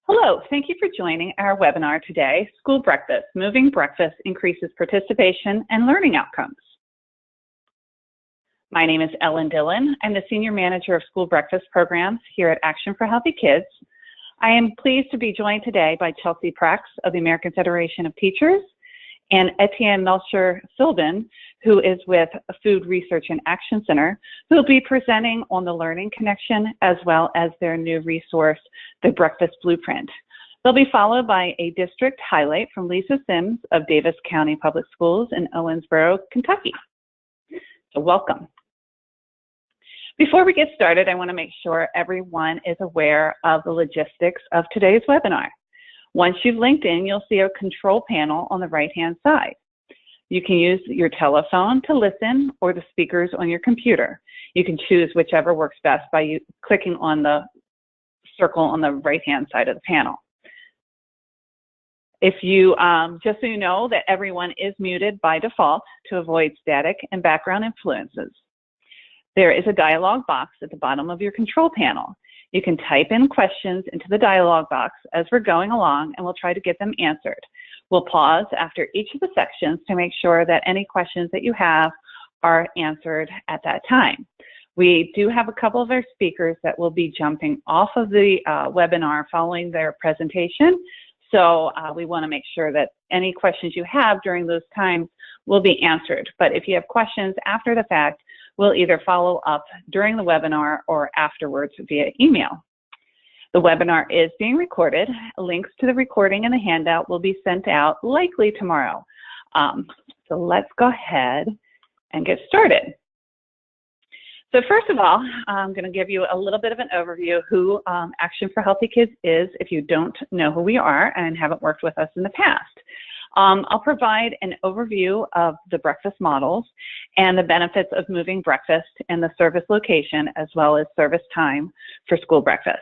Hello, thank you for joining our webinar today, School Breakfast, Moving Breakfast Increases Participation and Learning Outcomes. My name is Ellen Dillon. I'm the Senior Manager of School Breakfast Programs here at Action for Healthy Kids. I am pleased to be joined today by Chelsea Prax of the American Federation of Teachers and Etienne Melcher-Philbin, who is with Food Research and Action Center, who will be presenting on the learning connection as well as their new resource, the Breakfast Blueprint. They'll be followed by a district highlight from Lisa Sims of Davis County Public Schools in Owensboro, Kentucky. So welcome. Before we get started, I want to make sure everyone is aware of the logistics of today's webinar. Once you've linked in, you'll see a control panel on the right-hand side. You can use your telephone to listen or the speakers on your computer. You can choose whichever works best by clicking on the circle on the right-hand side of the panel. If you, just so you know that everyone is muted by default to avoid static and background influences. There is a dialog box at the bottom of your control panel. You can type in questions into the dialog box as we're going along, and we'll try to get them answered. We'll pause after each of the sections to make sure that any questions that you have are answered at that time. We do have a couple of our speakers that will be jumping off of the webinar following their presentation. So we want to make sure that any questions you have during those times will be answered. But if you have questions after the fact, we'll either follow up during the webinar or afterwards via email. The webinar is being recorded. Links to the recording and the handout will be sent out likely tomorrow. So let's go ahead and get started. So first of all, I'm going to give you a little bit of an overview of who Action for Healthy Kids is if you don't know who we are and haven't worked with us in the past. I'll provide an overview of the breakfast models and the benefits of moving breakfast in the service location as well as service time for school breakfast.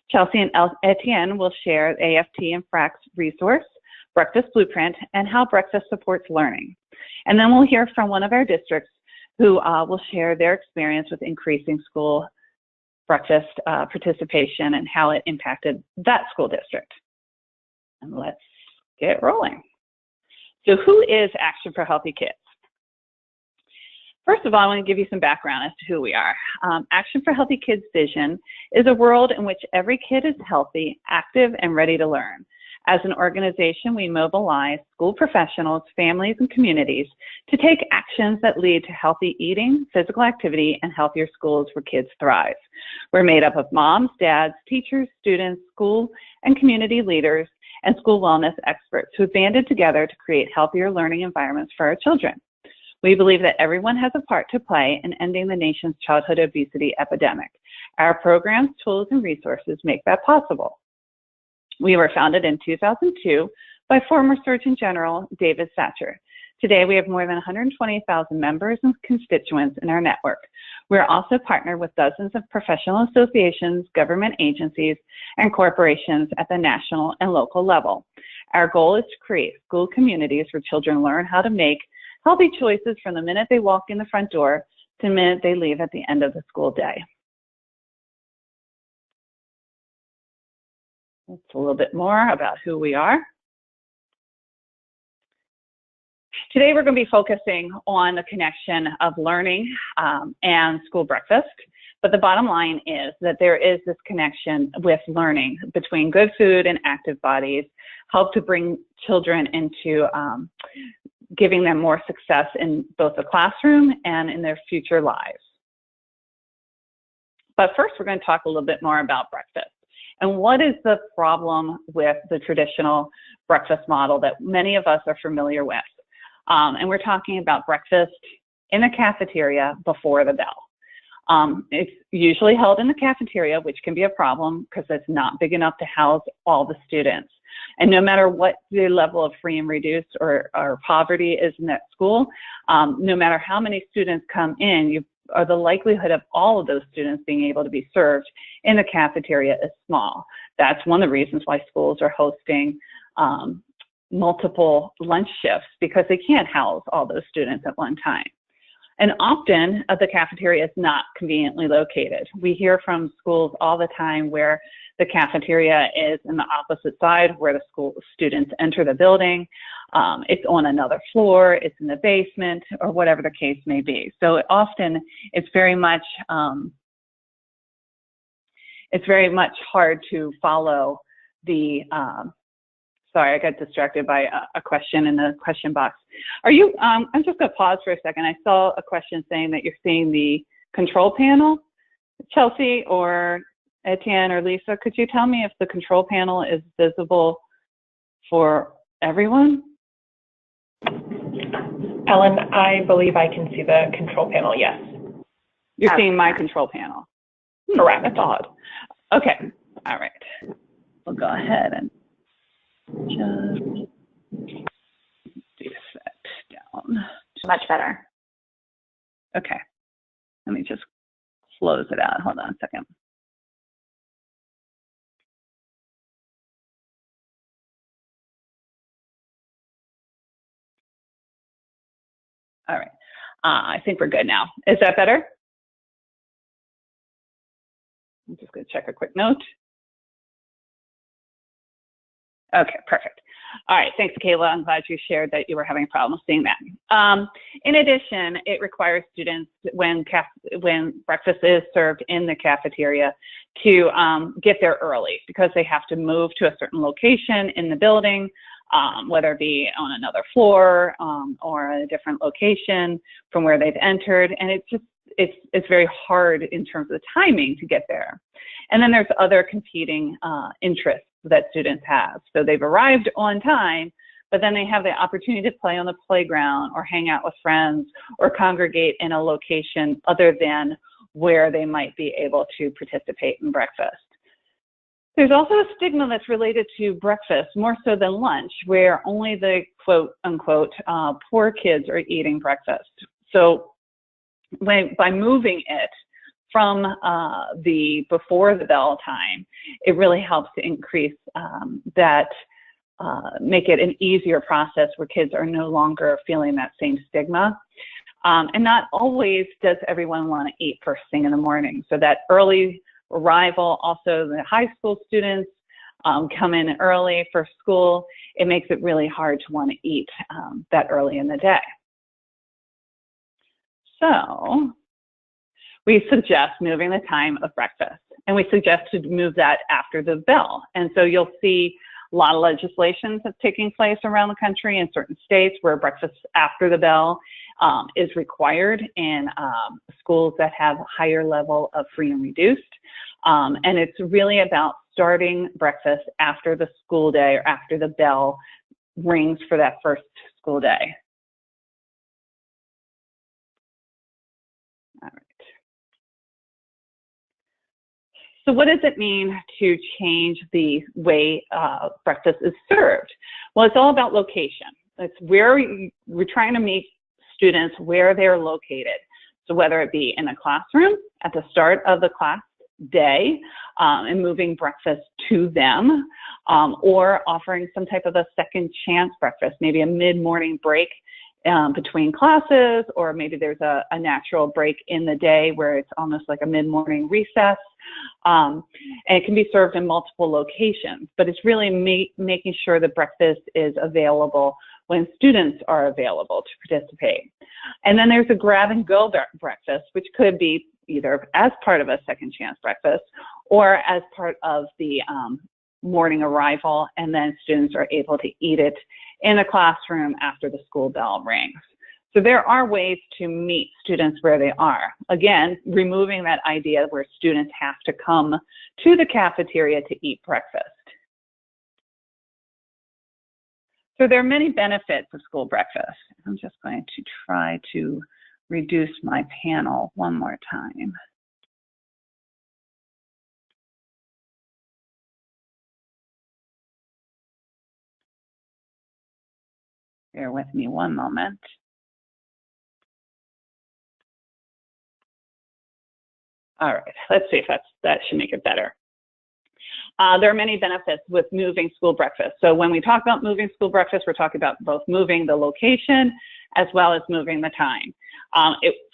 Chelsea and Etienne will share the AFT and FRAX resource, Breakfast Blueprint, and how breakfast supports learning. And then we'll hear from one of our districts who will share their experience with increasing school breakfast participation and how it impacted that school district. And let's get rolling. So who is Action for Healthy Kids? First of all, I want to give you some background as to who we are. Action for Healthy Kids' vision is a world in which every kid is healthy, active, and ready to learn. As an organization, we mobilize school professionals, families, and communities to take actions that lead to healthy eating, physical activity, and healthier schools where kids thrive. We're made up of moms, dads, teachers, students, school and community leaders, and school wellness experts who have banded together to create healthier learning environments for our children. We believe that everyone has a part to play in ending the nation's childhood obesity epidemic. Our programs, tools, and resources make that possible. We were founded in 2002 by former Surgeon General David Satcher. Today, we have more than 120,000 members and constituents in our network. We're also partnered with dozens of professional associations, government agencies, and corporations at the national and local level. Our goal is to create school communities where children learn how to make healthy choices from the minute they walk in the front door to the minute they leave at the end of the school day. That's a little bit more about who we are. Today, we're going to be focusing on the connection of learning and school breakfast. But the bottom line is that there is this connection with learning between good food and active bodies, help to bring children into giving them more success in both the classroom and in their future lives. But first, we're going to talk a little bit more about breakfast. And what is the problem with the traditional breakfast model that many of us are familiar with? And we're talking about breakfast in the cafeteria before the bell. It's usually held in the cafeteria, which can be a problem because it's not big enough to house all the students. And no matter what the level of free and reduced or poverty is in that school, no matter how many students come in, the likelihood of all of those students being able to be served in the cafeteria is small. That's one of the reasons why schools are hosting multiple lunch shifts, because they can't house all those students at one time. And often the cafeteria is not conveniently located. We hear from schools all the time where The cafeteria is in the opposite side where the school students enter the building. It's on another floor, it's in the basement, or whatever the case may be. So often it's very much hard to follow the, sorry, I got distracted by a question in the question box. Are you, I'm just gonna pause for a second. I saw a question saying that you're seeing the control panel. Chelsea or Etienne or Lisa, could you tell me if the control panel is visible for everyone? Ellen, I believe I can see the control panel, yes. You're seeing my control panel? Correct. That's odd. Okay, all right. We'll go ahead and just do that down. Much better. Okay, let me just close it out. Hold on a second. All right, I think we're good now. Is that better? I'm just going to check a quick note. Okay, perfect. All right, thanks, Kayla. I'm glad you shared that you were having problems seeing that. In addition, it requires students, when breakfast is served in the cafeteria, to get there early because they have to move to a certain location in the building, whether it be on another floor or a different location from where they've entered. And it's very hard in terms of the timing to get there. And then there's other competing interests that students have. So they've arrived on time, but then they have the opportunity to play on the playground or hang out with friends or congregate in a location other than where they might be able to participate in breakfast. There's also a stigma that's related to breakfast, more so than lunch, where only the quote unquote poor kids are eating breakfast. So by moving it from before the bell time, it really helps to increase make it an easier process where kids are no longer feeling that same stigma. And not always does everyone want to eat first thing in the morning. So that early arrival, also the high school students come in early for school, it makes it really hard to want to eat that early in the day. So we suggest moving the time of breakfast, and we suggest to move that after the bell. And so you'll see a lot of legislation that's taking place around the country in certain states where breakfast after the bell is required in schools that have a higher level of free and reduced. And it's really about starting breakfast after the school day or after the bell rings for that first school day. All right. So what does it mean to change the way breakfast is served? Well, it's all about location. It's where we're trying to meet students where they're located. So whether it be in a classroom at the start of the class day and moving breakfast to them, or offering some type of a second chance breakfast, maybe a mid-morning break between classes, or maybe there's a natural break in the day where it's almost like a mid-morning recess. And it can be served in multiple locations, but it's really making sure that breakfast is available when students are available to participate. And then there's a grab-and-go breakfast, which could be either as part of a second chance breakfast or as part of the morning arrival, and then students are able to eat it in a classroom after the school bell rings. So there are ways to meet students where they are. Again, removing that idea where students have to come to the cafeteria to eat breakfast. So there are many benefits of school breakfast. I'm just going to try to reduce my panel one more time. Bear with me one moment. All right, let's see if that should make it better. There are many benefits with moving school breakfast. So when we talk about moving school breakfast, we're talking about both moving the location as well as moving the time.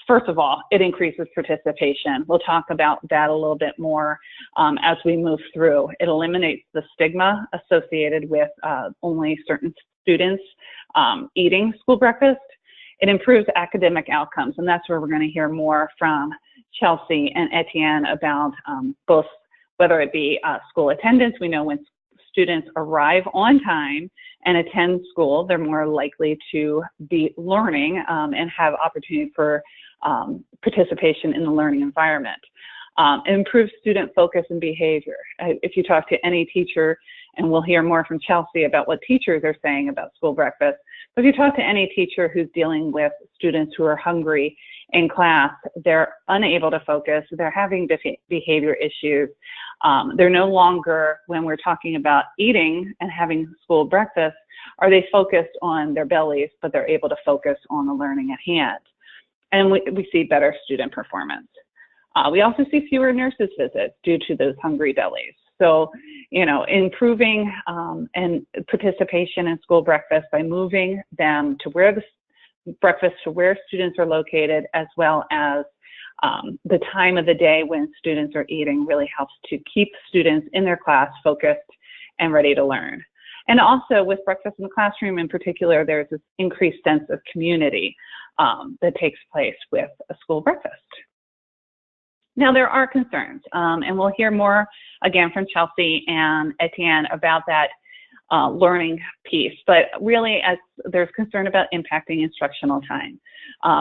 first of all, it increases participation. We'll talk about that a little bit more as we move through. It eliminates the stigma associated with only certain students eating school breakfast. It improves academic outcomes, and that's where we're going to hear more from Chelsea and Etienne about both, whether it be school attendance. We know when students arrive on time and attend school, they're more likely to be learning and have opportunity for participation in the learning environment. It improves student focus and behavior. If you talk to any teacher, and we'll hear more from Chelsea about what teachers are saying about school breakfast, but if you talk to any teacher who's dealing with students who are hungry in class, they're unable to focus, they're having behavior issues. They're no longer, when we're talking about eating and having school breakfast, are they focused on their bellies, but they're able to focus on the learning at hand. And we see better student performance. We also see fewer nurses visits due to those hungry bellies. So, you know, improving and participation in school breakfast by moving them to where students are located, as well as the time of the day when students are eating, really helps to keep students in their class focused and ready to learn. And also with breakfast in the classroom in particular, there's this increased sense of community that takes place with a school breakfast. Now, there are concerns, and we'll hear more again from Chelsea and Etienne about that learning piece, but really as there's concern about impacting instructional time.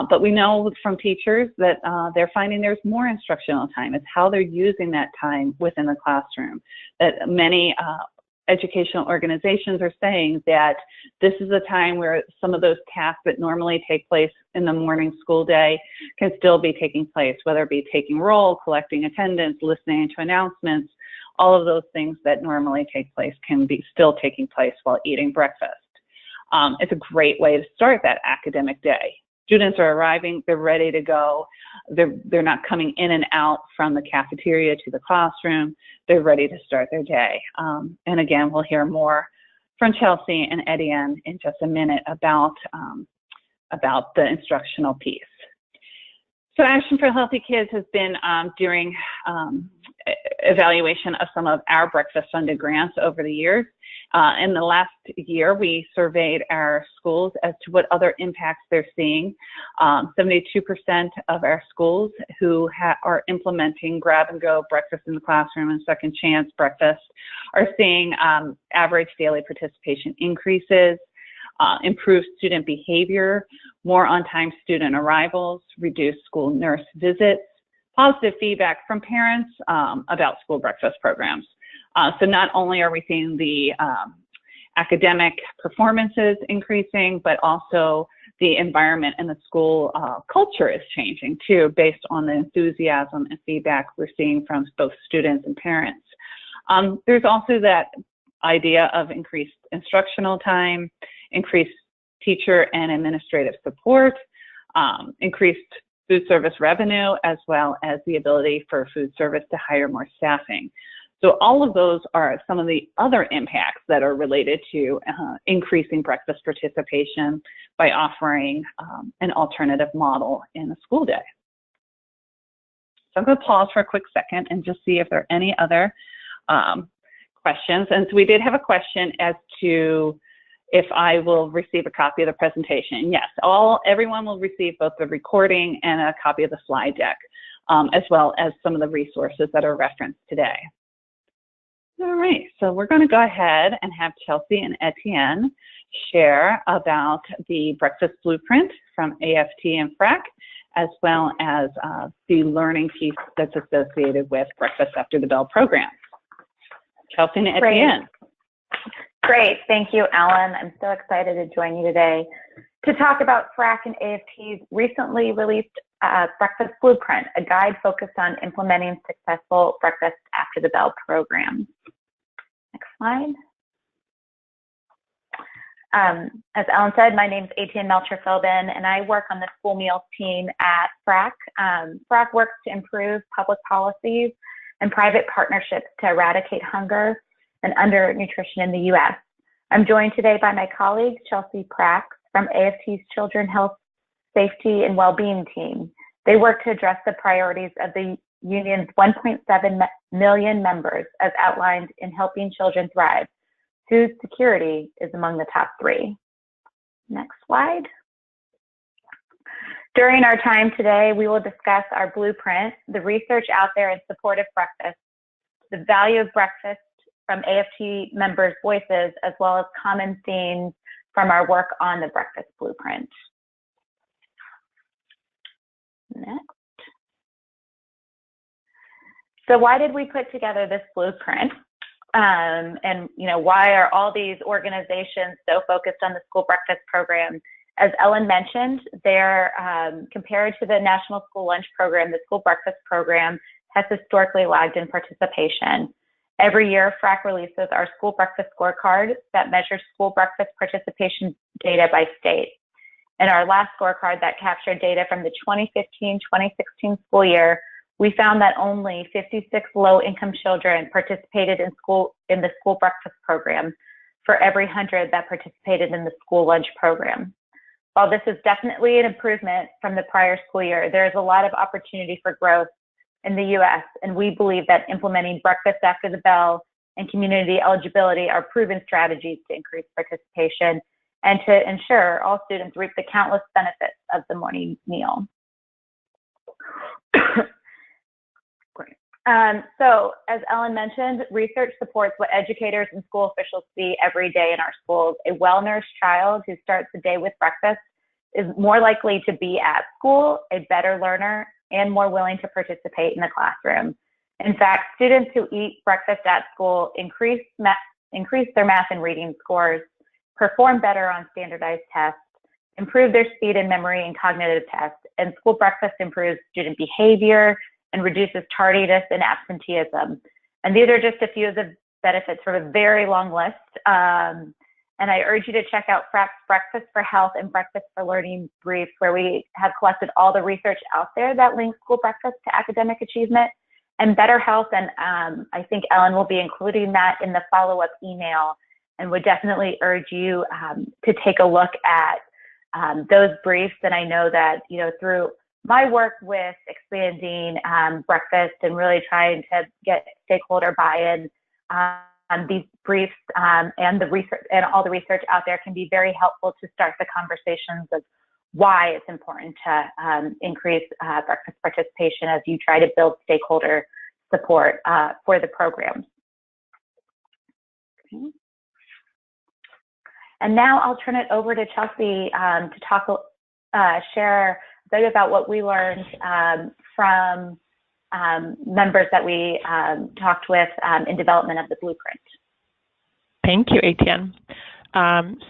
But we know from teachers that they're finding there's more instructional time. It's how they're using that time within the classroom. That many educational organizations are saying that this is a time where some of those tasks that normally take place in the morning school day can still be taking place, whether it be taking roll, collecting attendance, listening to announcements. All of those things that normally take place can be still taking place while eating breakfast. It's a great way to start that academic day. Students are arriving, they're ready to go. They're not coming in and out from the cafeteria to the classroom. They're ready to start their day. And again, we'll hear more from Chelsea and Etienne in just a minute about the instructional piece. So Action for Healthy Kids has been doing evaluation of some of our breakfast funded grants over the years. In the last year, we surveyed our schools as to what other impacts they're seeing. 72% of our schools who are implementing grab-and-go breakfast in the classroom and second chance breakfast are seeing average daily participation increases, improved student behavior, more on-time student arrivals, reduced school nurse visits, positive feedback from parents about school breakfast programs. So not only are we seeing the academic performances increasing, but also the environment and the school culture is changing too, based on the enthusiasm and feedback we're seeing from both students and parents. There's also that idea of increased instructional time, increased teacher and administrative support, increased food service revenue, as well as the ability for food service to hire more staffing. So all of those are some of the other impacts that are related to increasing breakfast participation by offering an alternative model in the school day. So I'm going to pause for a quick second and just see if there are any other questions. And so we did have a question as to if I will receive a copy of the presentation. Yes, everyone will receive both the recording and a copy of the slide deck, as well as some of the resources that are referenced today. All right, so we're going to go ahead and have Chelsea and Etienne share about the breakfast blueprint from AFT and FRAC, as well as the learning piece that's associated with Breakfast After the Bell program. Chelsea and Etienne. Great, thank you, Ellen. I'm so excited to join you today to talk about FRAC and AFT's recently released Breakfast Blueprint, a guide focused on implementing successful Breakfast After the Bell program. Next slide. As Ellen said, my name is Etienne Melcher-Philbin, and I work on the school meals team at FRAC. FRAC works to improve public policies and private partnerships to eradicate hunger and undernutrition in the U.S. I'm joined today by my colleague, Chelsea Prax, from AFT's Children Health, Safety, and Wellbeing team. They work to address the priorities of the union's 1.7 million members as outlined in Helping Children Thrive. Food security is among the top 3. Next slide. During our time today, we will discuss our blueprint, the research out there in support of breakfast, the value of breakfast from AFT members' voices, as well as common themes from our work on the breakfast blueprint. Next. So why did we put together this blueprint? And why are all these organizations so focused on the school breakfast program? As Ellen mentioned, they're compared to the National School Lunch Program, the school breakfast program has historically lagged in participation. Every year, FRAC releases our school breakfast scorecard that measures school breakfast participation data by state. In our last scorecard that captured data from the 2015-2016 school year, we found that only 56 low-income children participated in the school breakfast program for every 100 that participated in the school lunch program. While this is definitely an improvement from the prior school year, there is a lot of opportunity for growth in the U.S., and we believe that implementing breakfast after the bell and community eligibility are proven strategies to increase participation and to ensure all students reap the countless benefits of the morning meal. So, as Ellen mentioned, research supports what educators and school officials see every day in our schools. A well-nourished child who starts the day with breakfast is more likely to be at school, a better learner, and more willing to participate in the classroom. In fact, students who eat breakfast at school increase their math and reading scores, perform better on standardized tests, improve their speed and memory and cognitive tests, and school breakfast improves student behavior and reduces tardiness and absenteeism. And these are just a few of the benefits from a very long list. And I urge you to check out FRAC's Breakfast for Health and Breakfast for Learning briefs, where we have collected all the research out there that links school breakfast to academic achievement and better health. And I think Ellen will be including that in the follow-up email, and would definitely urge you to take a look at those briefs. And I know that, through my work with expanding breakfast and really trying to get stakeholder buy-in, these briefs and the research and all the research out there can be very helpful to start the conversations of why it's important to increase breakfast participation as you try to build stakeholder support for the program. Okay. And now I'll turn it over to Chelsea to share a bit about what we learned from members that we talked with in development of the blueprint. Thank you, Etienne.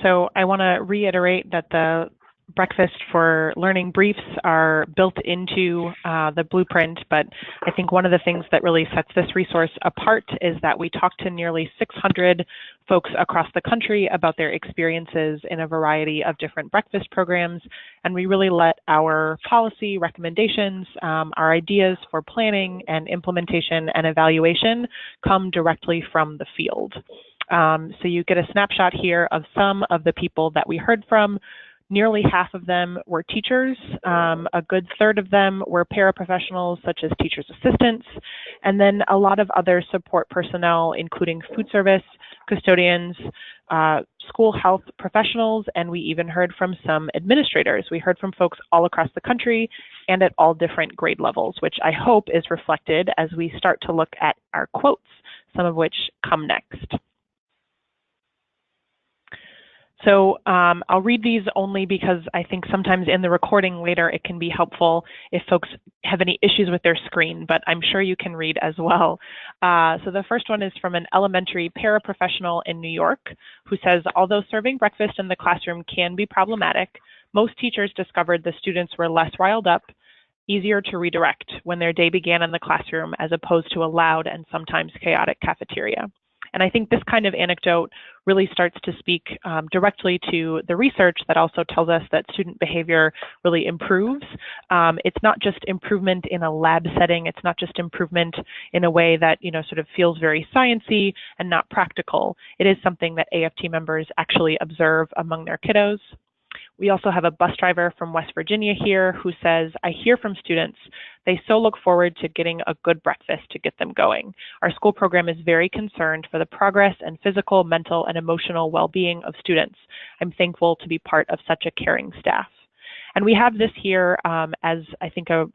So I want to reiterate that the Breakfast for Learning briefs are built into the blueprint, but I think one of the things that really sets this resource apart is that we talked to nearly 600 folks across the country about their experiences in a variety of different breakfast programs, and we really let our policy recommendations, our ideas for planning and implementation and evaluation come directly from the field. So you get a snapshot here of some of the people that we heard from. Nearly half of them were teachers, a good third of them were paraprofessionals such as teachers' assistants, and then a lot of other support personnel, including food service, custodians, school health professionals, and we even heard from some administrators. We heard from folks all across the country and at all different grade levels, which I hope is reflected as we start to look at our quotes, some of which come next. So I'll read these only because I think sometimes in the recording later it can be helpful if folks have any issues with their screen, but I'm sure you can read as well. So the first one is from an elementary paraprofessional in New York who says, although serving breakfast in the classroom can be problematic, most teachers discovered the students were less riled up, easier to redirect when their day began in the classroom as opposed to a loud and sometimes chaotic cafeteria. And I think this kind of anecdote really starts to speak directly to the research that also tells us that student behavior really improves. It's not just improvement in a lab setting. It's not just improvement in a way that, sort of feels very sciencey and not practical. It is something that AFT members actually observe among their kiddos. We also have a bus driver from West Virginia here who says, I hear from students, they so look forward to getting a good breakfast to get them going. Our school program is very concerned for the progress and physical, mental, and emotional well-being of students. I'm thankful to be part of such a caring staff. And we have this here as, I think, a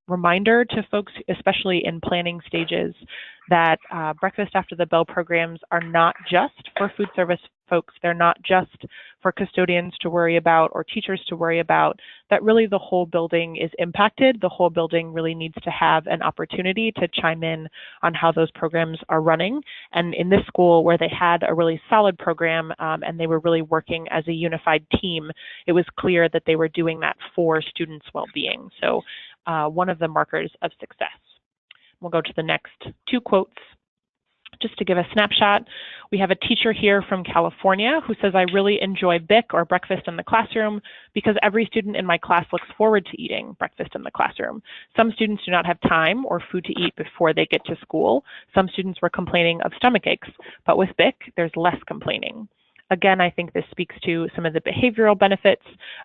reminder to folks, especially in planning stages, that breakfast after the bell programs are not just for food service folks. They're not just for custodians to worry about or teachers to worry about, that really the whole building is impacted. The whole building really needs to have an opportunity to chime in on how those programs are running. And in this school where they had a really solid program and they were really working as a unified team, it was clear that they were doing that for students' well-being. So one of the markers of success. We'll go to the next two quotes. Just to give a snapshot, we have a teacher here from California who says, I really enjoy BIC or breakfast in the classroom because every student in my class looks forward to eating breakfast in the classroom. Some students do not have time or food to eat before they get to school. Some students were complaining of stomach aches, but with BIC, there's less complaining. Again, I think this speaks to some of the behavioral benefits,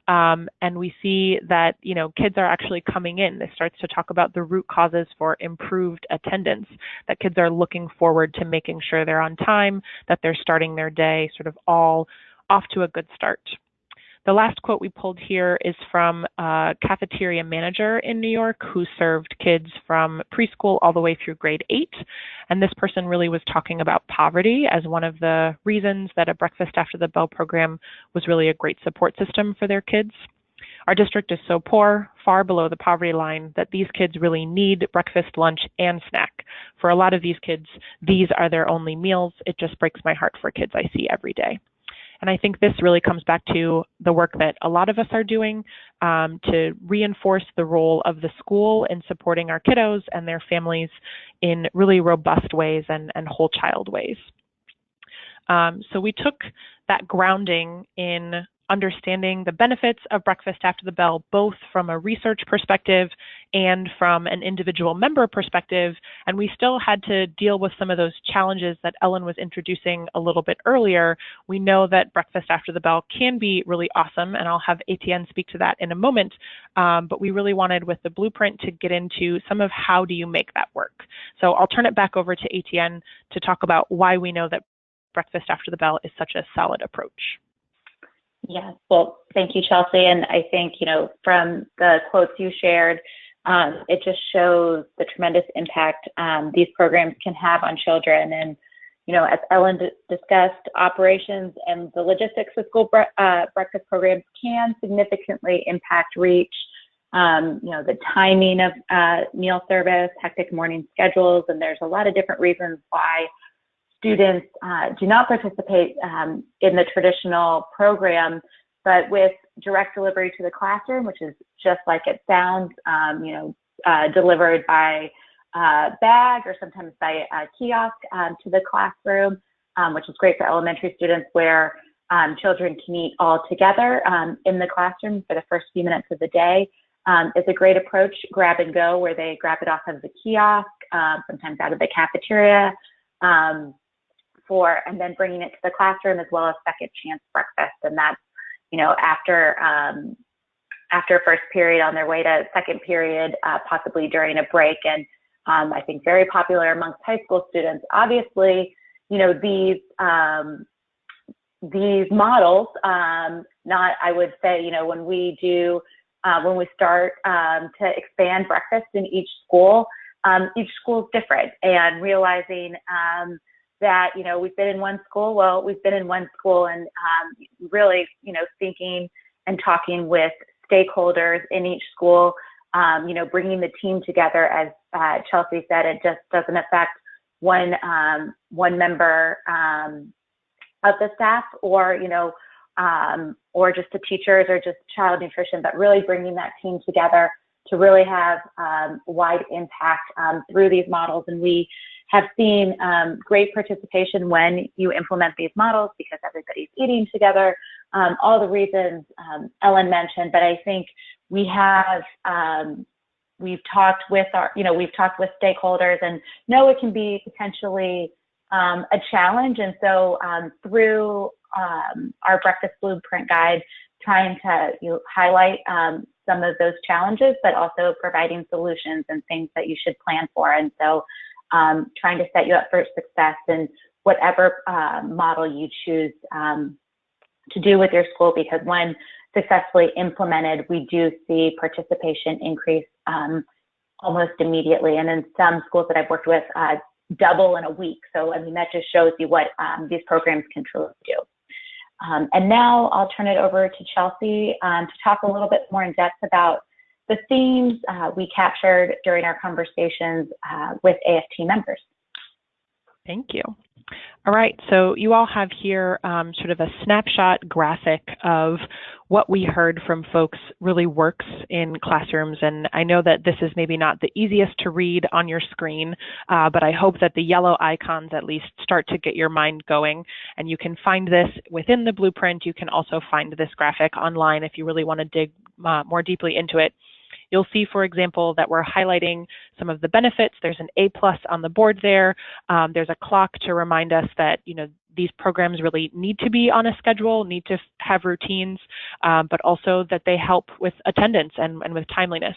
and we see that, you know, kids are actually coming in. This starts to talk about the root causes for improved attendance, that kids are looking forward to making sure they're on time, that they're starting their day sort of all off to a good start. The last quote we pulled here is from a cafeteria manager in New York who served kids from preschool all the way through grade 8. And this person really was talking about poverty as one of the reasons that a breakfast after the bell program was really a great support system for their kids. Our district is so poor, far below the poverty line, that these kids really need breakfast, lunch, and snack. For a lot of these kids, these are their only meals. It just breaks my heart for kids I see every day. And I think this really comes back to the work that a lot of us are doing to reinforce the role of the school in supporting our kiddos and their families in really robust ways and whole child ways. So we took that grounding in understanding the benefits of breakfast after the bell, both from a research perspective and from an individual member perspective. And we still had to deal with some of those challenges that Ellen was introducing a little bit earlier. We know that breakfast after the bell can be really awesome, and I'll have Etienne speak to that in a moment. But we really wanted with the blueprint to get into some of how do you make that work. So I'll turn it back over to Etienne to talk about why we know that breakfast after the bell is such a solid approach. Yes, well, thank you, Chelsea. And I think, you know, from the quotes you shared, it just shows the tremendous impact these programs can have on children. And, you know, as Ellen discussed, operations and the logistics of school breakfast programs can significantly impact reach. You know, the timing of meal service, hectic morning schedules, and there's a lot of different reasons why students do not participate in the traditional program, but with direct delivery to the classroom, which is just like it sounds, you know, delivered by bag or sometimes by a kiosk to the classroom, which is great for elementary students where children can eat all together in the classroom for the first few minutes of the day. It's a great approach, grab and go, where they grab it off of the kiosk, sometimes out of the cafeteria, and then bringing it to the classroom, as well as second chance breakfast. And that's, you know, after first period on their way to second period, possibly during a break. And I think very popular amongst high school students. Obviously, you know, these models, I would say, you know, when we start to expand breakfast in each school is different, and realizing that, you know, we've been in one school, and really, you know, thinking and talking with stakeholders in each school, you know, bringing the team together. As Chelsea said, it just doesn't affect one member of the staff, or, you know, or just the teachers or just child nutrition, but really bringing that team together to really have wide impact through these models. And we have seen great participation when you implement these models, because everybody's eating together, all the reasons Ellen mentioned. But I think we've talked with stakeholders, and know it can be potentially a challenge. And so through our breakfast blueprint guide, trying to highlight some of those challenges, but also providing solutions and things that you should plan for. And so trying to set you up for success in whatever model you choose to do with your school, because when successfully implemented, we do see participation increase almost immediately. And in some schools that I've worked with, double in a week. So, I mean, that just shows you what these programs can truly do. And now I'll turn it over to Chelsea to talk a little bit more in depth about the themes we captured during our conversations with AFT members. Thank you. All right, so you all have here sort of a snapshot graphic of what we heard from folks really works in classrooms. And I know that this is maybe not the easiest to read on your screen, but I hope that the yellow icons at least start to get your mind going. And you can find this within the blueprint. You can also find this graphic online if you really want to dig more deeply into it. You'll see, for example, that we're highlighting some of the benefits. There's an A+ on the board there. There's a clock to remind us that, these programs really need to be on a schedule, need to have routines, but also that they help with attendance and with timeliness.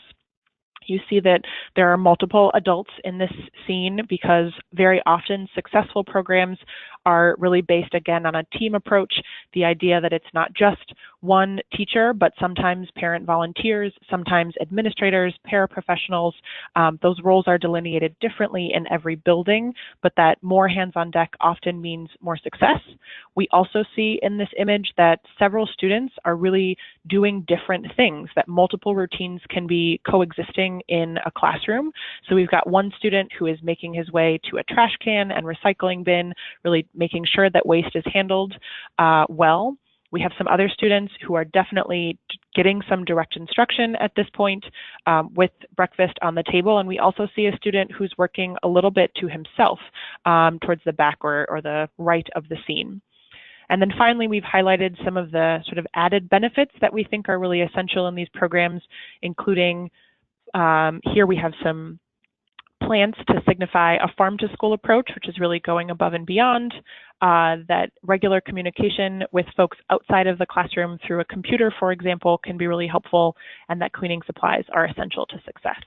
You see that there are multiple adults in this scene because very often successful programs are really based, again, on a team approach, the idea that it's not just one teacher, but sometimes parent volunteers, sometimes administrators, paraprofessionals. Those roles are delineated differently in every building, but that more hands on deck often means more success. We also see in this image that several students are really doing different things, that multiple routines can be coexisting in a classroom. So we've got one student who is making his way to a trash can and recycling bin, really making sure that waste is handled well. We have some other students who are definitely getting some direct instruction at this point with breakfast on the table. And we also see a student who's working a little bit to himself towards the back or the right of the scene. And then finally, we've highlighted some of the sort of added benefits that we think are really essential in these programs, including here we have some plants to signify a farm-to-school approach, which is really going above and beyond, that regular communication with folks outside of the classroom through a computer, for example, can be really helpful, and that cleaning supplies are essential to success.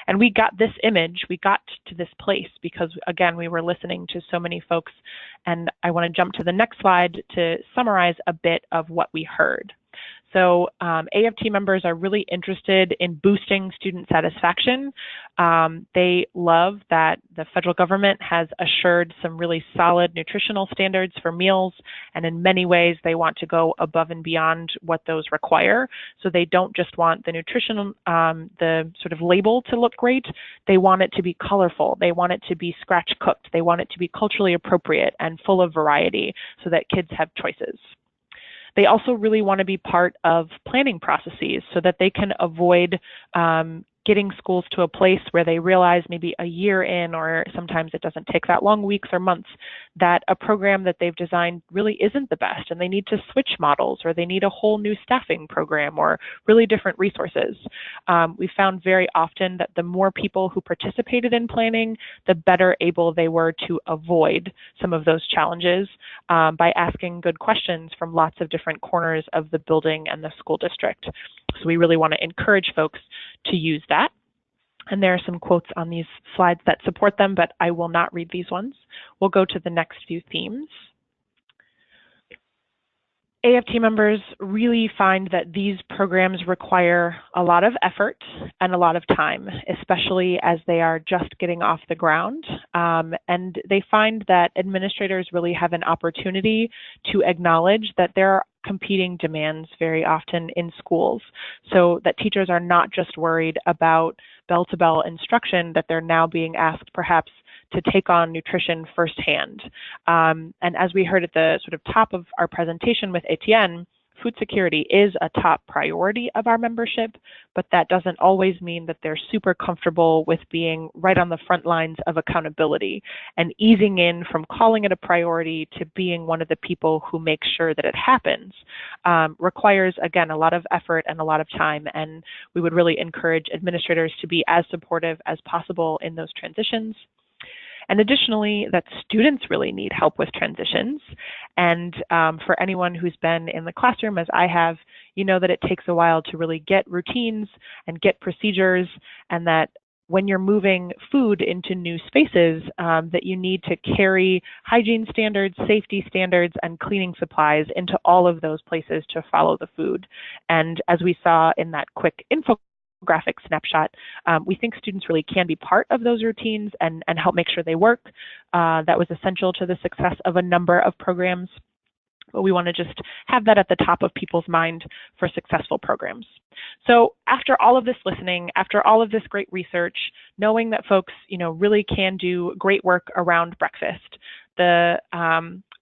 And we got this image, we got to this place because, again, we were listening to so many folks, and I want to jump to the next slide to summarize a bit of what we heard. So AFT members are really interested in boosting student satisfaction. They love that the federal government has assured some really solid nutritional standards for meals, and in many ways they want to go above and beyond what those require. So they don't just want the nutritional, the sort of label to look great, they want it to be colorful, they want it to be scratch cooked, they want it to be culturally appropriate and full of variety so that kids have choices. They also really want to be part of planning processes so that they can avoid getting schools to a place where they realize maybe a year in, or sometimes it doesn't take that long, weeks or months, that a program that they've designed really isn't the best and they need to switch models, or they need a whole new staffing program or really different resources. We found very often that the more people who participated in planning, the better able they were to avoid some of those challenges by asking good questions from lots of different corners of the building and the school district. So we really want to encourage folks to use that. And there are some quotes on these slides that support them, but I will not read these ones. We'll go to the next few themes. AFT members really find that these programs require a lot of effort and a lot of time, especially as they are just getting off the ground. And they find that administrators really have an opportunity to acknowledge that there are competing demands very often in schools, so that teachers are not just worried about bell-to-bell instruction, that they're now being asked perhaps to take on nutrition firsthand. And as we heard at the sort of top of our presentation with Etienne, food security is a top priority of our membership, but that doesn't always mean that they're super comfortable with being right on the front lines of accountability, and easing in from calling it a priority to being one of the people who make sure that it happens requires, again, a lot of effort and a lot of time, and we would really encourage administrators to be as supportive as possible in those transitions. And additionally, that students really need help with transitions. And for anyone who's been in the classroom, as I have, you know that it takes a while to really get routines and get procedures, and that when you're moving food into new spaces, that you need to carry hygiene standards, safety standards, and cleaning supplies into all of those places to follow the food. And as we saw in that quick infographic snapshot, we think students really can be part of those routines and help make sure they work. That was essential to the success of a number of programs. But we want to just have that at the top of people's mind for successful programs. So after all of this listening, after all of this great research, knowing that folks, really can do great work around breakfast, the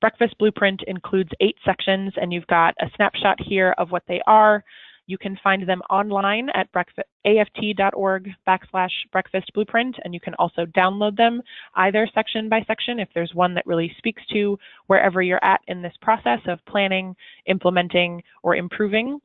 breakfast blueprint includes 8 sections, and you've got a snapshot here of what they are. You can find them online at aft.org/breakfast blueprint, and you can also download them either section by section if there's one that really speaks to wherever you're at in this process of planning, implementing, or improving,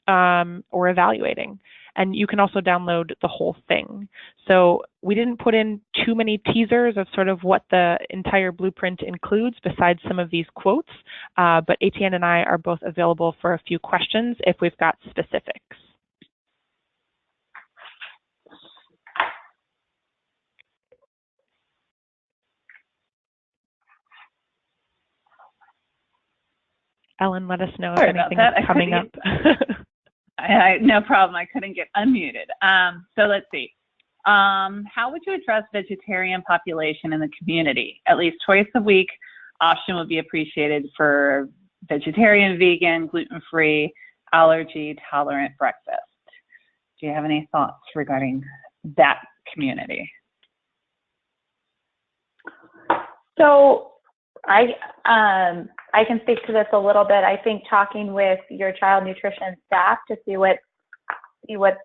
or evaluating. And you can also download the whole thing. So we didn't put in too many teasers of sort of what the entire blueprint includes besides some of these quotes, but Etienne and I are both available for a few questions if we've got specifics. Ellen, let us know if anything is coming up. No problem. I couldn't get unmuted. So let's see. How would you address vegetarian population in the community? At least twice a week option would be appreciated for vegetarian, vegan, gluten-free, allergy-tolerant breakfast. Do you have any thoughts regarding that community? So I can speak to this a little bit. I think talking with your child nutrition staff to see what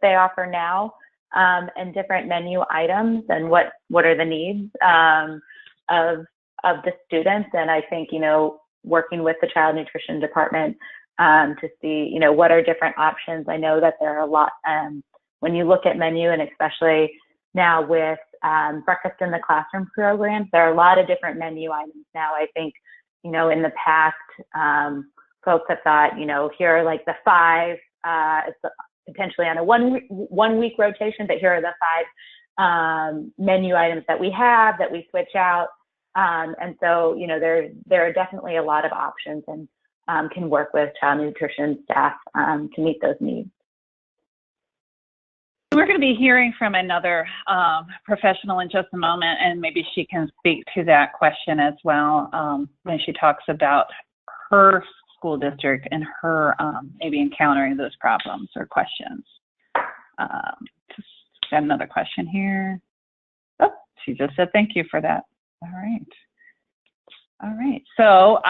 they offer now, and different menu items and what are the needs of the students. And I think, working with the child nutrition department to see, what are different options. I know that there are a lot, when you look at menu, and especially now with breakfast in the classroom programs, there are a lot of different menu items now. I think, in the past, folks have thought, here are like the 5, it's potentially on a one week rotation, but here are the 5 menu items that we have that we switch out. And so, there are definitely a lot of options, and can work with child nutrition staff to meet those needs. We're going to be hearing from another professional in just a moment, and maybe she can speak to that question as well when she talks about her school district and her maybe encountering those problems or questions. Just got another question here. Oh, she just said thank you for that. All right. So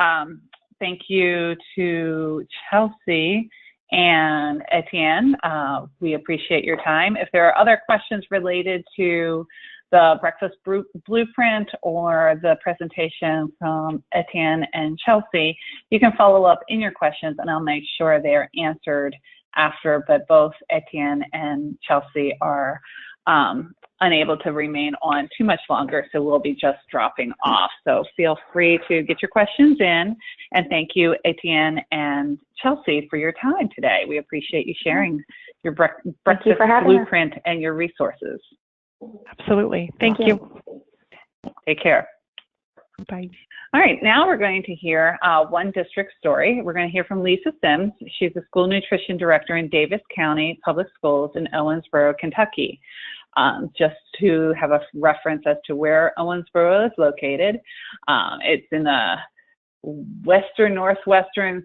thank you to Chelsea and Etienne. We appreciate your time. If there are other questions related to the breakfast blueprint or the presentation from Etienne and Chelsea, you can follow up in your questions, and I'll make sure they're answered after, but both Etienne and Chelsea are unable to remain on too much longer, so we'll be just dropping off. So feel free to get your questions in, and thank you, Etienne and Chelsea, for your time today. We appreciate you sharing your breakfast blueprint and your resources. Absolutely. Thank you. Take care. Bye. All right, now we're going to hear one district story. We're going to hear from Lisa Sims. She's the school nutrition director in Davis County Public Schools in Owensboro, Kentucky. Just to have a reference as to where Owensboro is located, it's in the northwestern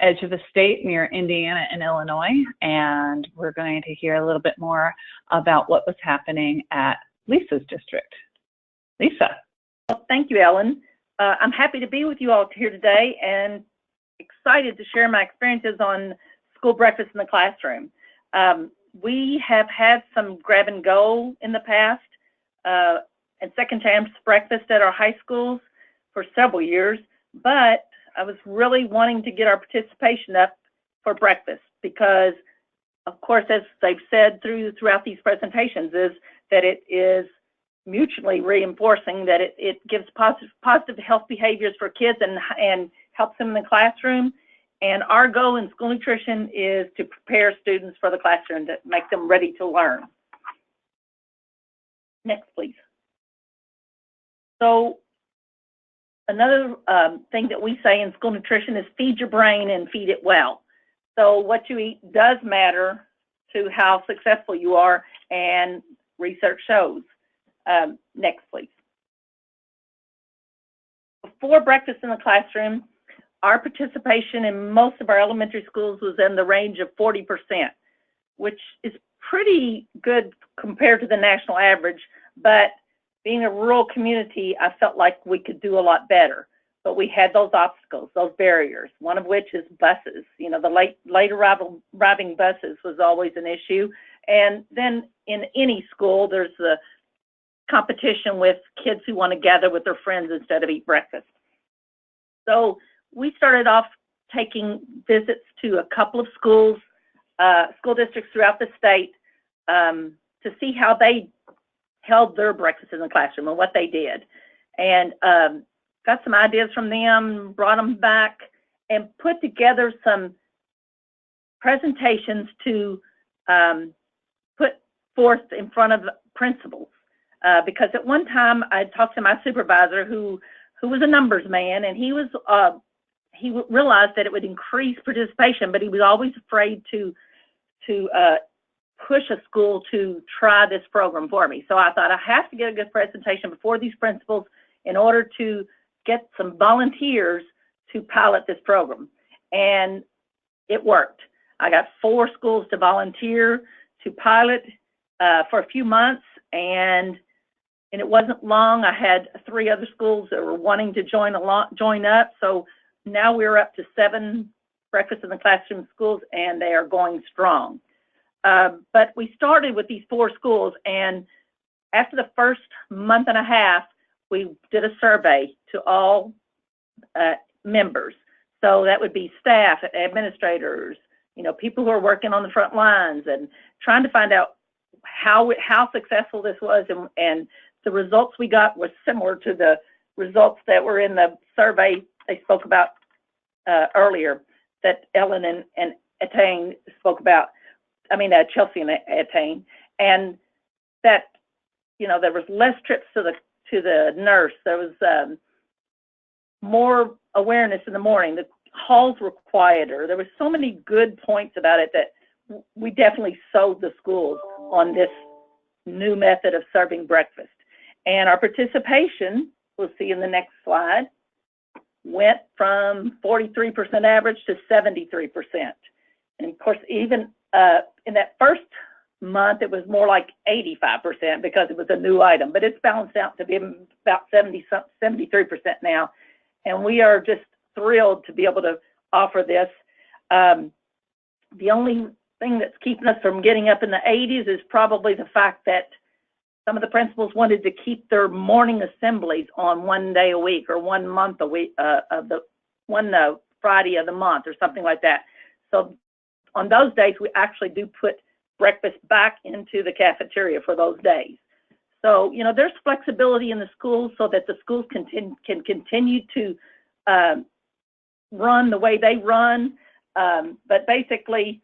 edge of the state near Indiana and Illinois, and we're going to hear a little bit more about what was happening at Lisa's district. Lisa. Well, thank you, Ellen. I'm happy to be with you all here today and excited to share my experiences on school breakfast in the classroom. We have had some grab and go in the past and second chance breakfast at our high schools for several years, but I was really wanting to get our participation up for breakfast because, of course, as they've said throughout these presentations, is that it is mutually reinforcing that it gives positive health behaviors for kids and helps them in the classroom. And our goal in school nutrition is to prepare students for the classroom, to make them ready to learn. Next, please. So another thing that we say in school nutrition is feed your brain and feed it well. So what you eat does matter to how successful you are, and research shows. Next, please. Before breakfast in the classroom, our participation in most of our elementary schools was in the range of 40%, which is pretty good compared to the national average, but being a rural community, I felt like we could do a lot better. But we had those obstacles, those barriers, one of which is buses. You know, the late arriving buses was always an issue. And then in any school, there's the competition with kids who want to gather with their friends instead of eat breakfast. So we started off taking visits to a couple of schools, school districts throughout the state, to see how they held their breakfast in the classroom and what they did. And got some ideas from them, brought them back, and put together some presentations to put forth in front of principals. Because at one time I talked to my supervisor who was a numbers man, and he realized that it would increase participation, but he was always afraid to push a school to try this program for me. So I thought I have to get a good presentation before these principals in order to get some volunteers to pilot this program. And it worked. I got 4 schools to volunteer to pilot for a few months, and it wasn't long. I had 3 other schools that were wanting to join up. So now we're up to 7 breakfast in the classroom schools, and they are going strong. But we started with these 4 schools, and after the first month and a half, we did a survey to all members. So that would be staff, administrators, you know, people who are working on the front lines, and trying to find out how successful this was. And the results we got were similar to the results that were in the survey they spoke about earlier, that Ellen and Attain spoke about. I mean, Chelsea and Attain, and that, you know, there was less trips to the nurse. There was more awareness in the morning. The halls were quieter. There were so many good points about it that we definitely sold the schools on this new method of serving breakfast. And our participation, we'll see in the next slide, went from 43% average to 73%. And of course, even in that first month, it was more like 85% because it was a new item, but it's balanced out to be about 73% now. And we are just thrilled to be able to offer this. The only thing that's keeping us from getting up in the 80s is probably the fact that some of the principals wanted to keep their morning assemblies on one day a week, or 1 month a week, one Friday of the month, or something like that. So on those days, we actually do put breakfast back into the cafeteria for those days. So, you know, there's flexibility in the schools so that the schools can continue to run the way they run. But basically,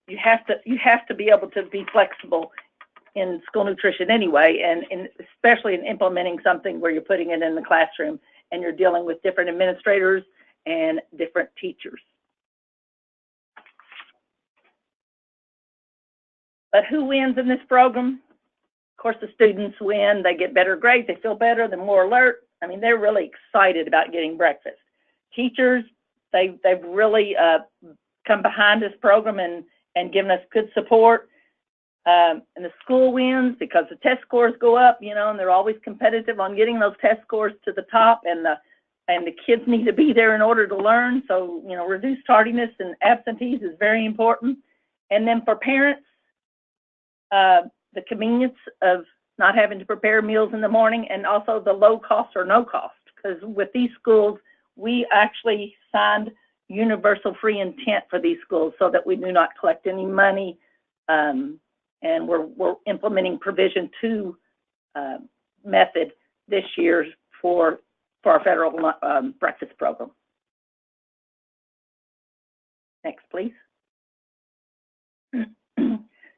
you have to be able to be flexible in school nutrition anyway, and especially in implementing something where you're putting it in the classroom and you're dealing with different administrators and different teachers. But who wins in this program? Of course, the students win. They get better grades. They feel better. They're more alert. I mean, they're really excited about getting breakfast. Teachers, they've really come behind this program and given us good support. And the school wins because the test scores go up, you know, and they're always competitive on getting those test scores to the top, and the kids need to be there in order to learn. So, you know, reduced tardiness and absentees is very important. And then for parents, the convenience of not having to prepare meals in the morning, and also the low cost or no cost, because with these schools, we actually signed universal free intent for these schools so that we do not collect any money, and we're implementing provision to method this year for our federal breakfast program. Next, please.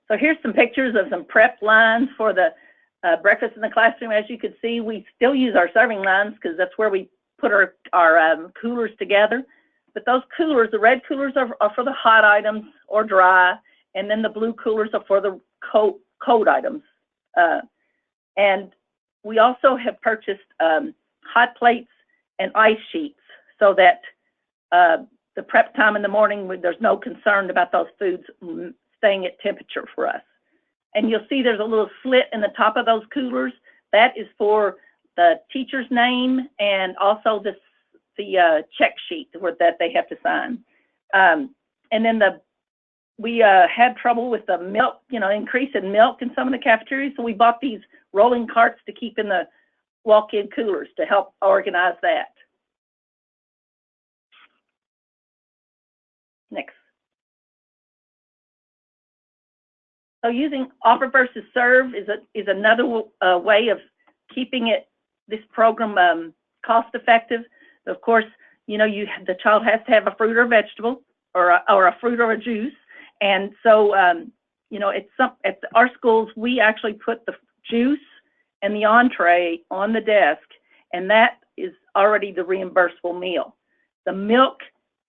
So here's some pictures of some prep lines for the breakfast in the classroom. As you can see, we still use our serving lines because that's where we put our coolers together. But those coolers, the red coolers are for the hot items or dry, and then the blue coolers are for the cold items. And we also have purchased hot plates and ice sheets so that the prep time in the morning, there's no concern about those foods staying at temperature for us. And you'll see there's a little slit in the top of those coolers. That is for the teacher's name and also the check sheet that they have to sign. And then we had trouble with the milk, increase in milk in some of the cafeterias, so we bought these rolling carts to keep in the walk-in coolers to help organize that. Next. So using offer versus serve is another way of keeping this program cost effective. Of course, the child has to have a fruit or vegetable or a fruit or a juice, and so at our schools we actually put the juice and the entree on the desk, and that is already the reimbursable meal. The milk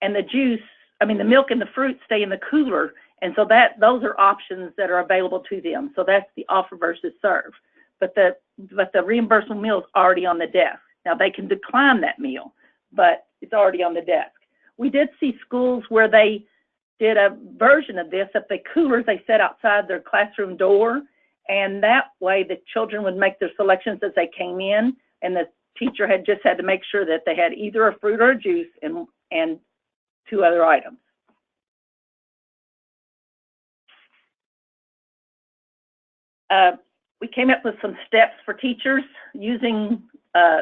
and the juice, the milk and the fruit stay in the cooler, and so those are options that are available to them. So that's the offer versus serve. But the reimbursable meal is already on the desk. Now they can decline that meal, but it's already on the desk. We did see schools where they did a version of this. At the coolers, they set outside their classroom door, and that way the children would make their selections as they came in, and the teacher had to make sure that they had either a fruit or a juice and two other items. We came up with some steps for teachers using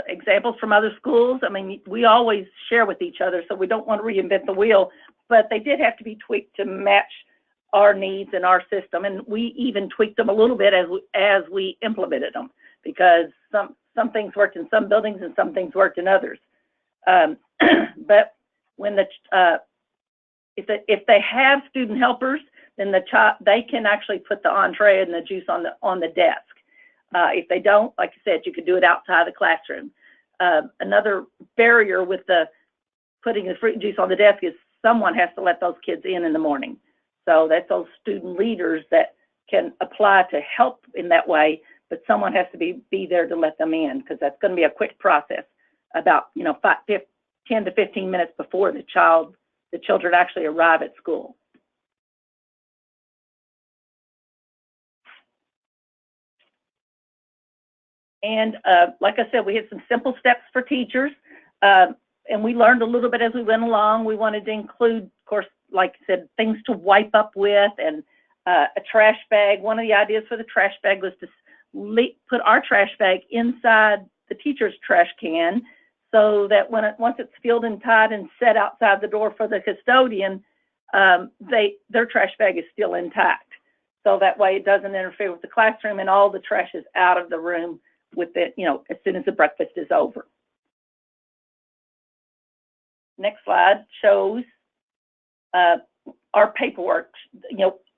examples from other schools. We always share with each other, so we don't want to reinvent the wheel, but they did have to be tweaked to match our needs and our system, and we even tweaked them a little bit as we implemented them, because some things worked in some buildings and some things worked in others. But when if they have student helpers, then they can actually put the entree and the juice on the desk. If they don't, like I said, you could do it outside the classroom. Another barrier with putting the fruit and juice on the desk is someone has to let those kids in the morning. So that's those student leaders that can apply to help in that way, but someone has to be there to let them in, because that's going to be a quick process, about 10 to 15 minutes before the children actually arrive at school. And like I said, we had some simple steps for teachers, and we learned a little bit as we went along. We wanted to include, of course, like I said, things to wipe up with, and a trash bag. One of the ideas for the trash bag was to put our trash bag inside the teacher's trash can, so that once it's filled and tied and set outside the door for the custodian, their trash bag is still intact. So that way it doesn't interfere with the classroom, and all the trash is out of the room with it, as soon as the breakfast is over. Next slide shows our paperwork.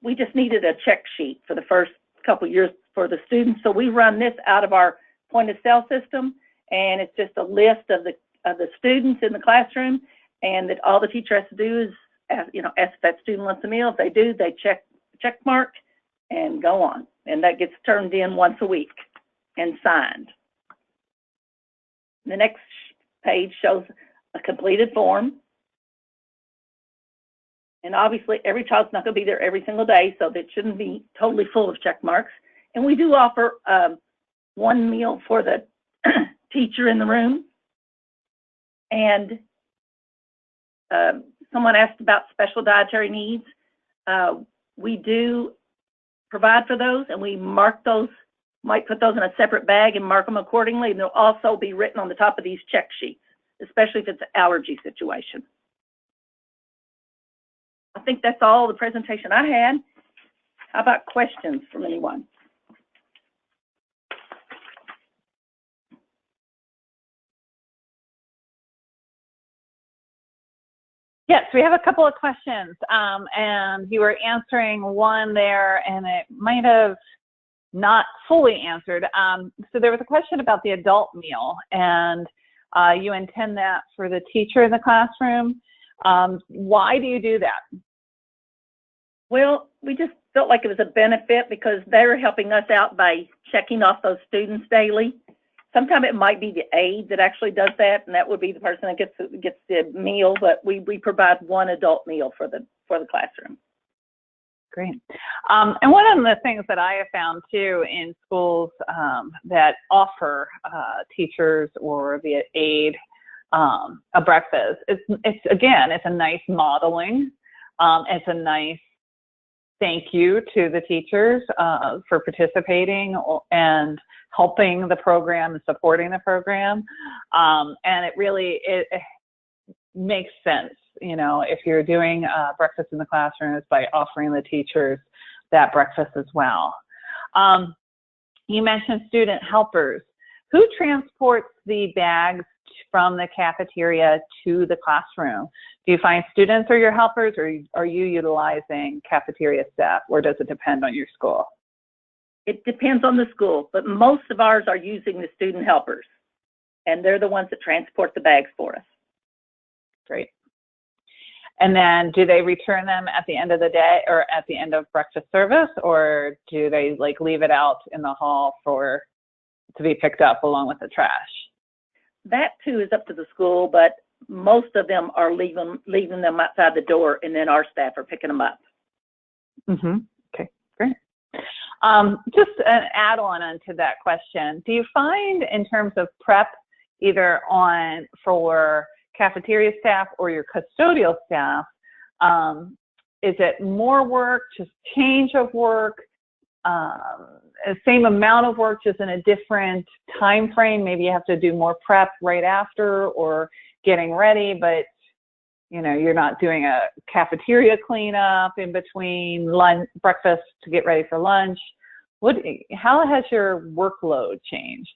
We just needed a check sheet for the first couple years for the students, so we run this out of our point of sale system, and it's just a list of the students in the classroom, and that all the teacher has to do is ask if that student wants a meal. If they do, they check mark and go on, and that gets turned in once a week and signed. The next page shows a completed form, and obviously every child's not going to be there every single day, so that shouldn't be totally full of check marks. And we do offer one meal for the teacher in the room. And someone asked about special dietary needs. We do provide for those, and we mark those, might put those in a separate bag and mark them accordingly, and they'll also be written on the top of these check sheets, especially if it's an allergy situation. I think that's all the presentation I had. How about questions from anyone? we have a couple of questions, and you were answering one there, and it might have not fully answered. So there was a question about the adult meal, and you intend that for the teacher in the classroom. Why do you do that? Well, we just felt like it was a benefit because they were helping us out by checking off those students daily. Sometimes it might be the aide that actually does that, and that would be the person that gets the meal. But we provide one adult meal for the classroom. Great. And one of the things that I have found too in schools that offer teachers or the aide a breakfast, it's a nice modeling. It's a nice thank you to the teachers for participating and helping the program and supporting the program. And it makes sense, if you're doing breakfast in the classroom, it's by offering the teachers that breakfast as well. You mentioned student helpers. Who transports the bags from the cafeteria to the classroom? Do you find students are your helpers, or are you utilizing cafeteria staff, or does it depend on your school? It depends on the school, but most of ours are using the student helpers, and they're the ones that transport the bags for us. Great. And then do they return them at the end of the day or at the end of breakfast service, or do they leave it out in the hall to be picked up along with the trash? That too is up to the school, but most of them are leaving them outside the door, and then our staff are picking them up. Mm-hmm. Okay, great. Just an add-on to that question. Do you find in terms of prep, either for cafeteria staff or your custodial staff, is it more work, just change of work, same amount of work, just in a different time frame? Maybe you have to do more prep right after or getting ready, but you're not doing a cafeteria cleanup in between breakfast to get ready for lunch. How has your workload changed?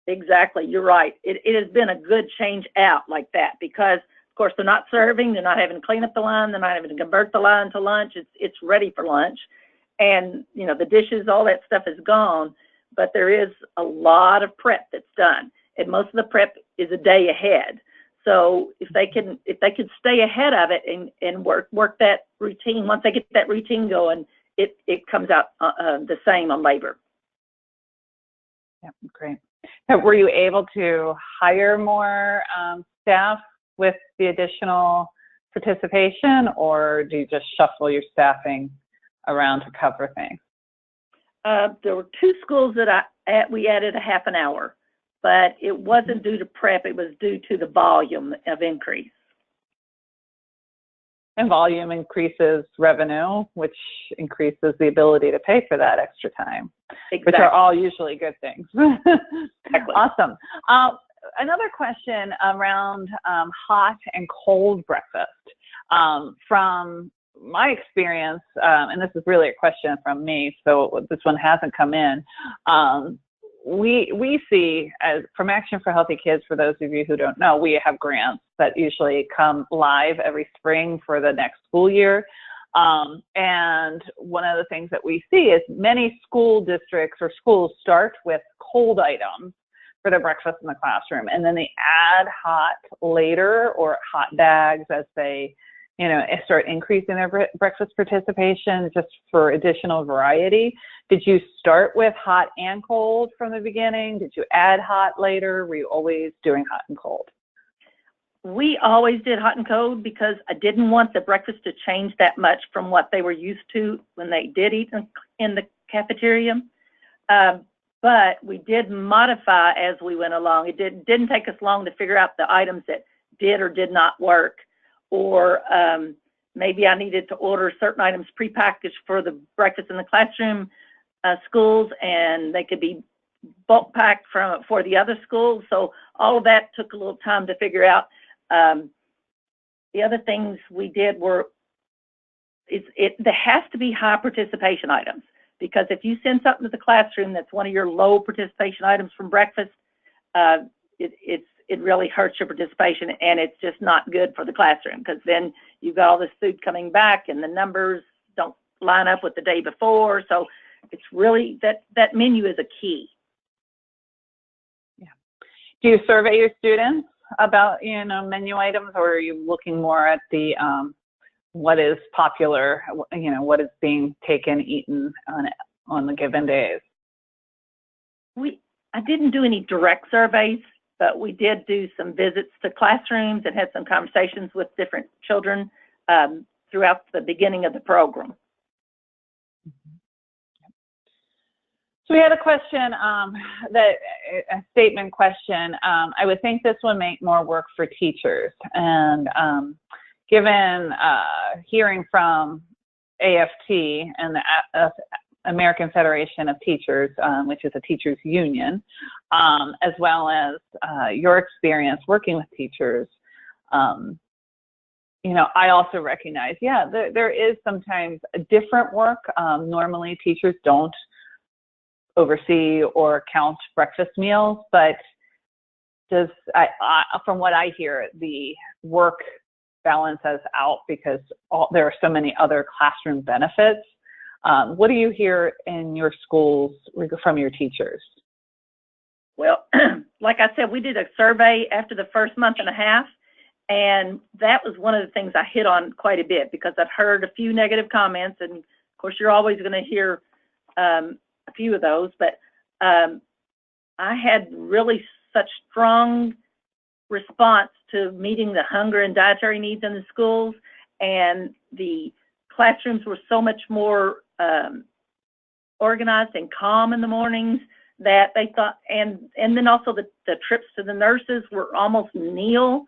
Exactly, you're right. It has been a good change out like that because, of course, they're not serving, they're not having to clean up the line, they're not having to convert the line to lunch. It's ready for lunch. And, the dishes, all that stuff is gone, but there is a lot of prep that's done. And most of the prep is a day ahead. So if they could stay ahead of it and work that routine, once they get that routine going, it comes out the same on labor. Yeah, great. Were you able to hire more staff with the additional participation, or do you just shuffle your staffing around to cover things? There were 2 schools that we added a half an hour, but it wasn't due to prep, it was due to the volume of increase. And volume increases revenue, which increases the ability to pay for that extra time, exactly. Which are all usually good things. Exactly. Awesome. Another question around hot and cold breakfast. From my experience, and this is really a question from me, so this one hasn't come in, we see, from Action for Healthy Kids, for those of you who don't know, we have grants that usually come live every spring for the next school year. And one of the things that we see is many school districts or schools start with cold items for their breakfast in the classroom, and then they add hot later, or hot bags, as they start increasing their breakfast participation just for additional variety. Did you start with hot and cold from the beginning? Did you add hot later? Were you always doing hot and cold? We always did hot and cold because I didn't want the breakfast to change that much from what they were used to when they did eat in the cafeteria. But we did modify as we went along. It didn't take us long to figure out the items that did or did not work. Or maybe I needed to order certain items prepackaged for the breakfast in the classroom schools, and they could be bulk packed for the other schools. So all of that took a little time to figure out. The other things we did were, there has to be high participation items, because if you send something to the classroom that's one of your low participation items from breakfast, it really hurts your participation, and it's just not good for the classroom, because then you've got all this food coming back and the numbers don't line up with the day before. So it's really that menu is a key. Yeah. Do you survey your students about, menu items, or are you looking more at the what is popular, what is being taken, eaten on the given days? I didn't do any direct surveys, but we did do some visits to classrooms and had some conversations with different children throughout the beginning of the program. So we had a question, a statement question. I would think this would make more work for teachers. And given hearing from AFT and the American Federation of Teachers, which is a teachers union, as well as your experience working with teachers, I also recognize, there is sometimes a different work. Normally teachers don't oversee or count breakfast meals, but from what I hear, the work balances out because there are so many other classroom benefits. What do you hear in your schools from your teachers? Well, like I said, we did a survey after the first month and a half, and that was one of the things I hit on quite a bit, because I've heard a few negative comments, and of course you're always going to hear a few of those, but I had really such strong response to meeting the hunger and dietary needs in the schools, and the classrooms were so much more organized and calm in the mornings that they thought, and then also the trips to the nurses were almost nil.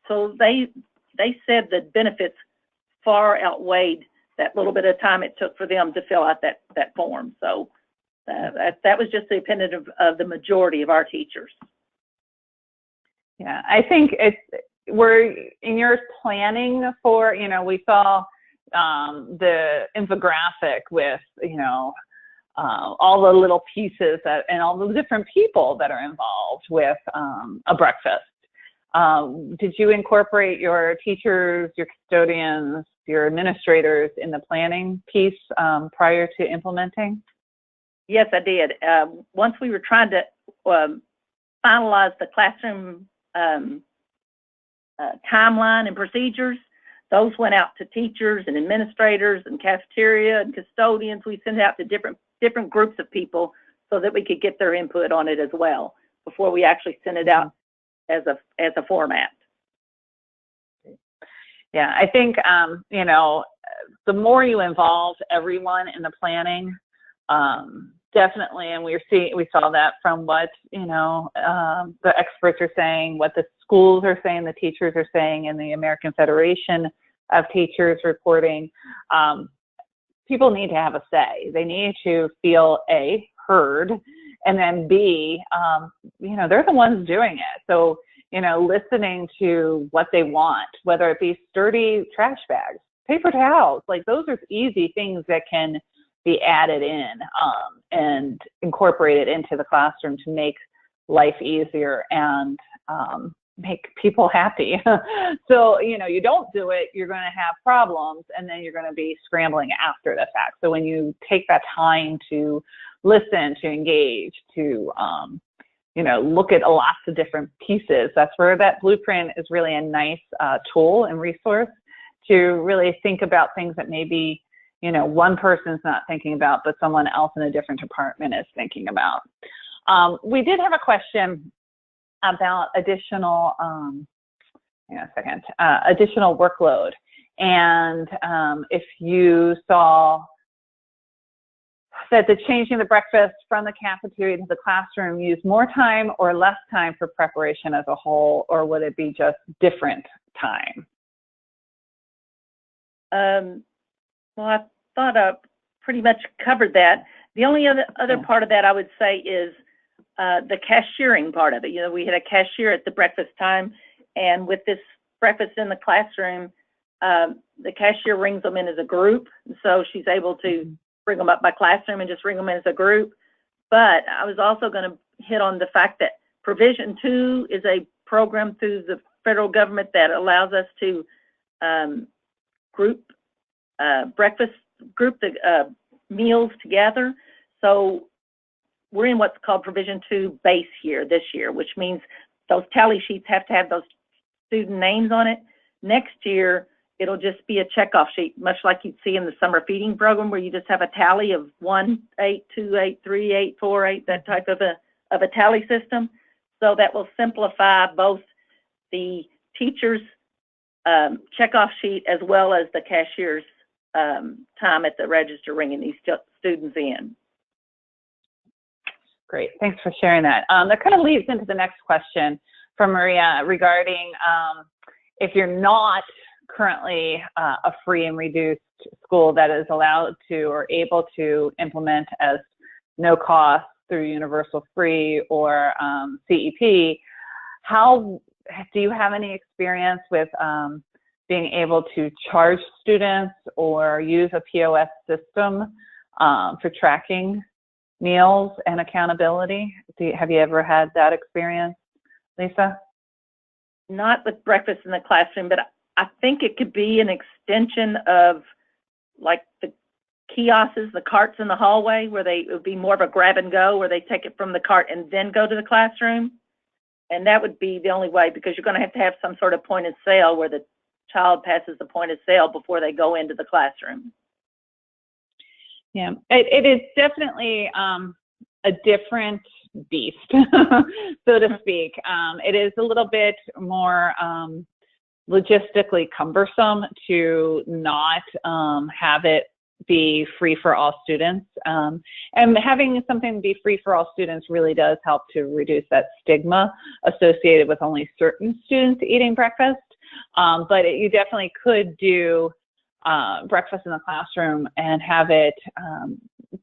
So they said the benefits far outweighed that little bit of time it took for them to fill out that form. So that was just the opinion of the majority of our teachers. Yeah, I think we're in your planning for, we saw the infographic with, all the little pieces and all the different people that are involved with a breakfast. Did you incorporate your teachers, your custodians, your administrators in the planning piece prior to implementing? Yes, I did. Once we were trying to finalize the classroom timeline and procedures, those went out to teachers and administrators and cafeteria and custodians. We sent it out to different groups of people so that we could get their input on it as well before we actually sent it out as a format. Yeah, I think the more you involve everyone in the planning, definitely, and we saw that from what the experts are saying, what the schools are saying, the teachers are saying, and the American Federation of Teachers reporting. People need to have a say. They need to feel A, heard, and then B, they're the ones doing it. So listening to what they want, whether it be sturdy trash bags, paper towels, like those are easy things that can be added in and incorporated into the classroom to make life easier and make people happy. So, you don't do it, you're going to have problems, and then you're going to be scrambling after the fact. So when you take that time to listen, to engage, to, look at lots of different pieces, that's where that blueprint is really a nice tool and resource to really think about things that maybe one person's not thinking about, but someone else in a different department is thinking about. We did have a question about additional, additional workload. And if you saw that the changing the breakfast from the cafeteria to the classroom used more time or less time for preparation as a whole, or would it be just different time? Well, I thought I pretty much covered that. The only other part of that I would say is the cashiering part of it. We had a cashier at the breakfast time, and with this breakfast in the classroom, the cashier rings them in as a group. So she's able to bring them up by classroom and just ring them in as a group. But I was also going to hit on the fact that Provision 2 is a program through the federal government that allows us to group the meals together. So we're in what's called Provision 2 base year this year, which means those tally sheets have to have those student names on it. Next year, it'll just be a checkoff sheet, much like you'd see in the summer feeding program, where you just have a tally of 1, 8, 2, 8, 3, 8, 4, 8, that type of a tally system. So that will simplify both the teacher's checkoff sheet as well as the cashier's time at the register ringing these students in. Great, thanks for sharing that. That kind of leads into the next question from Maria regarding if you're not currently a free and reduced school that is allowed to or able to implement as no cost through universal free or CEP, how do you have any experience with being able to charge students or use a POS system for tracking meals and accountability? Have you ever had that experience, Lisa? Not with breakfast in the classroom, but I think it could be an extension of like the kiosks, the carts in the hallway, where it would be more of a grab and go, where they take it from the cart and then go to the classroom. And that would be the only way, because you're going to have some sort of point of sale where the child passes the point of sale before they go into the classroom. Yeah, it is definitely a different beast, so to speak. It is a little bit more logistically cumbersome to not have it be free for all students. And having something be free for all students really does help to reduce that stigma associated with only certain students eating breakfast. But you definitely could do breakfast in the classroom and have it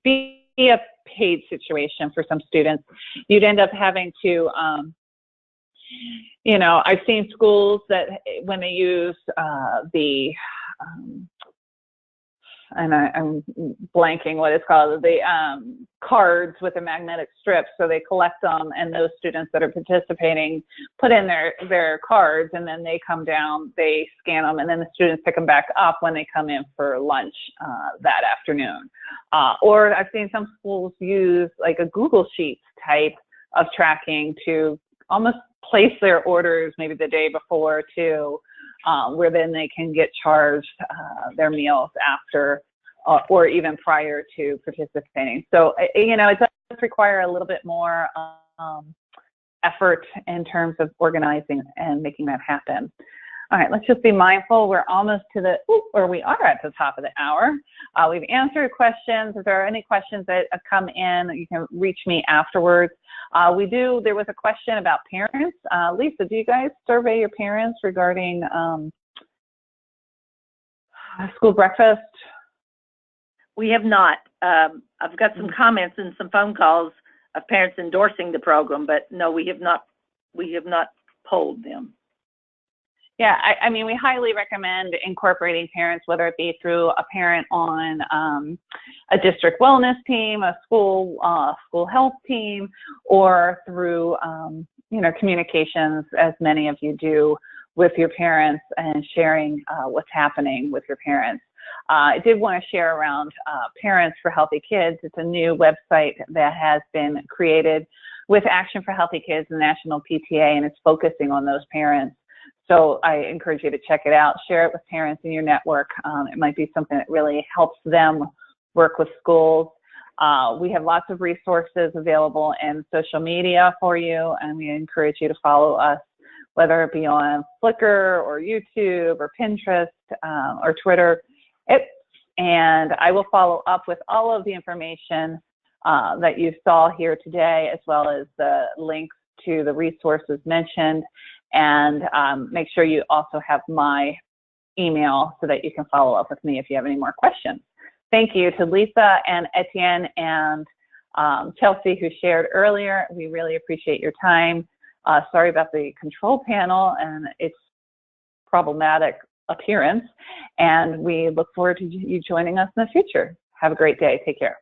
be a paid situation for some students. You'd end up having to, I've seen schools that when they use and I'm blanking what it's called, the cards with the magnetic strips, so they collect them, and those students that are participating put in their cards, and then they come down, they scan them, and then the students pick them back up when they come in for lunch that afternoon. Or I've seen some schools use like a Google Sheets type of tracking to almost place their orders maybe the day before too, where then they can get charged their meals after or even prior to participating. So, it does require a little bit more effort in terms of organizing and making that happen. All right, let's just be mindful. We're almost to we are at the top of the hour. We've answered questions. If there are any questions that have come in, you can reach me afterwards. There was a question about parents. Lisa, do you guys survey your parents regarding school breakfast? We have not. I've got some comments and some phone calls of parents endorsing the program, but no, we have not polled them. Yeah, I mean, we highly recommend incorporating parents, whether it be through a parent on a district wellness team, a school health team, or through, communications, as many of you do with your parents and sharing what's happening with your parents. I did want to share around Parents for Healthy Kids. It's a new website that has been created with Action for Healthy Kids, the National PTA, and it's focusing on those parents. So I encourage you to check it out, share it with parents in your network. It might be something that really helps them work with schools. We have lots of resources available in social media for you, and we encourage you to follow us, whether it be on Flickr or YouTube or Pinterest or Twitter. And I will follow up with all of the information that you saw here today, as well as the links to the resources mentioned. And make sure you also have my email so that you can follow up with me if you have any more questions. Thank you to Lisa and Etienne and Chelsea, who shared earlier. We really appreciate your time. Sorry about the control panel and its problematic appearance. And we look forward to you joining us in the future. Have a great day. Take care.